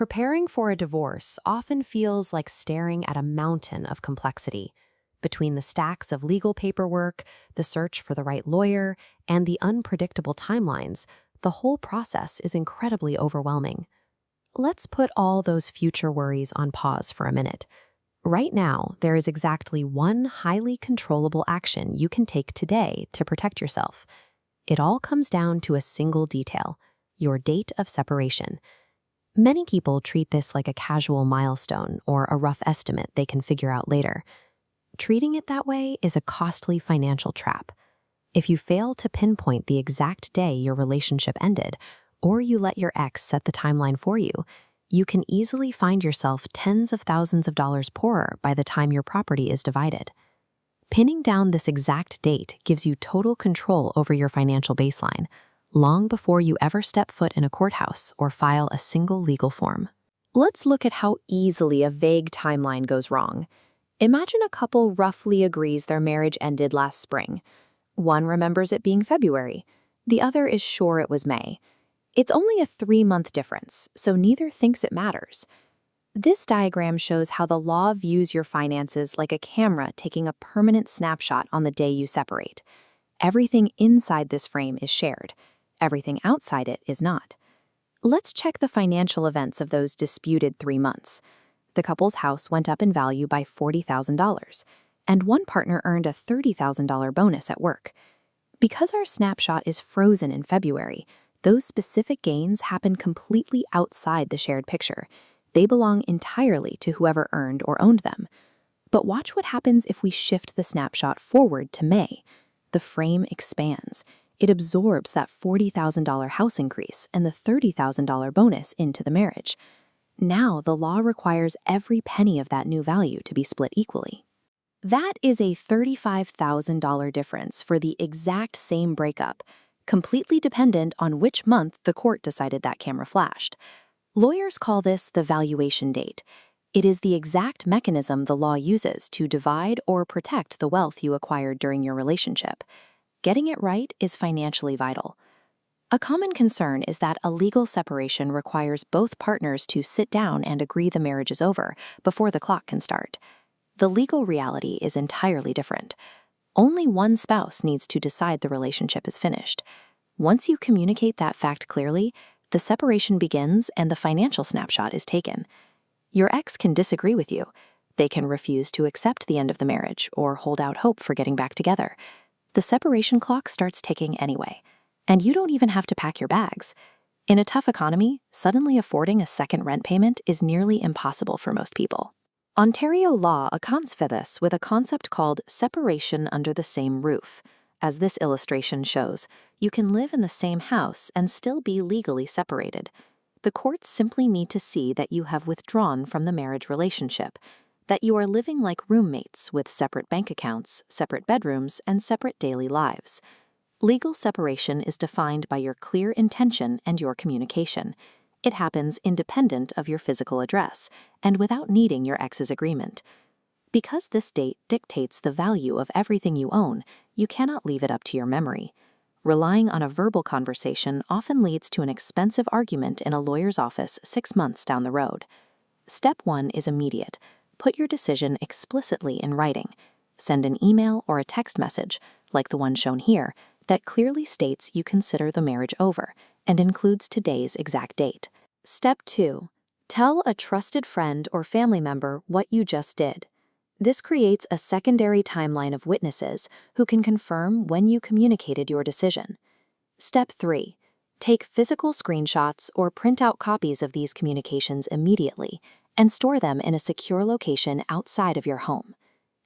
Preparing for a divorce often feels like staring at a mountain of complexity. Between the stacks of legal paperwork, the search for the right lawyer, and the unpredictable timelines, the whole process is incredibly overwhelming. Let's put all those future worries on pause for a minute. Right now, there is exactly one highly controllable action you can take today to protect yourself. It all comes down to a single detail: your date of separation. Many people treat this like a casual milestone or a rough estimate they can figure out later. Treating it that way is a costly financial trap. If you fail to pinpoint the exact day your relationship ended, or you let your ex set the timeline for you, you can easily find yourself tens of thousands of dollars poorer by the time your property is divided. Pinning down this exact date gives you total control over your financial baseline, long before you ever step foot in a courthouse or file a single legal form. Let's look at how easily a vague timeline goes wrong. Imagine a couple roughly agrees their marriage ended last spring. One remembers it being February. The other is sure it was May. It's only a 3-month difference, so neither thinks it matters. This diagram shows how the law views your finances like a camera taking a permanent snapshot on the day you separate. Everything inside this frame is shared. Everything outside it is not. Let's check the financial events of those disputed 3 months. The couple's house went up in value by $40,000, and one partner earned a $30,000 bonus at work. Because our snapshot is frozen in February, those specific gains happen completely outside the shared picture. They belong entirely to whoever earned or owned them. But watch what happens if we shift the snapshot forward to May. The frame expands. It absorbs that $40,000 house increase and the $30,000 bonus into the marriage. Now the law requires every penny of that new value to be split equally. That is a $35,000 difference for the exact same breakup, completely dependent on which month the court decided that camera flashed. Lawyers call this the valuation date. It is the exact mechanism the law uses to divide or protect the wealth you acquired during your relationship. Getting it right is financially vital. A common concern is that a legal separation requires both partners to sit down and agree the marriage is over before the clock can start. The legal reality is entirely different. Only one spouse needs to decide the relationship is finished. Once you communicate that fact clearly, the separation begins and the financial snapshot is taken. Your ex can disagree with you. They can refuse to accept the end of the marriage or hold out hope for getting back together. The separation clock starts ticking anyway, and you don't even have to pack your bags. In a tough economy, suddenly affording a second rent payment is nearly impossible for most people. Ontario law accounts for this with a concept called separation under the same roof. As this illustration shows, you can live in the same house and still be legally separated. The courts simply need to see that you have withdrawn from the marriage relationship, that you are living like roommates with separate bank accounts, separate bedrooms, and separate daily lives. Legal separation is defined by your clear intention and your communication. It happens independent of your physical address and without needing your ex's agreement. Because this date dictates the value of everything you own, you cannot leave it up to your memory. Relying on a verbal conversation often leads to an expensive argument in a lawyer's office 6 months down the road. Step 1 is immediate. Put your decision explicitly in writing. Send an email or a text message, like the one shown here, that clearly states you consider the marriage over and includes today's exact date. Step 2. Tell a trusted friend or family member what you just did. This creates a secondary timeline of witnesses who can confirm when you communicated your decision. Step 3. Take physical screenshots or print out copies of these communications immediately and store them in a secure location outside of your home.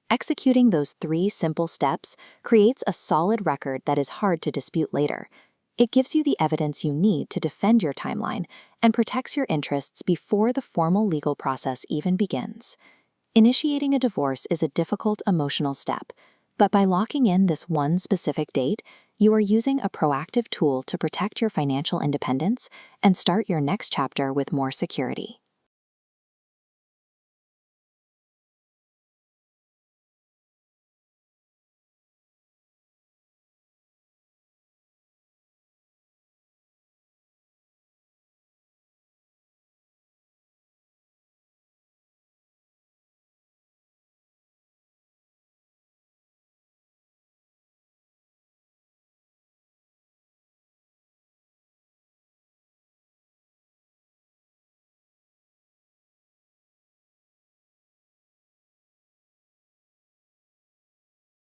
Executing those 3 simple steps creates a solid record that is hard to dispute later. It gives you the evidence you need to defend your timeline and protects your interests before the formal legal process even begins. Initiating a divorce is a difficult emotional step, but by locking in this one specific date, you are using a proactive tool to protect your financial independence and start your next chapter with more security.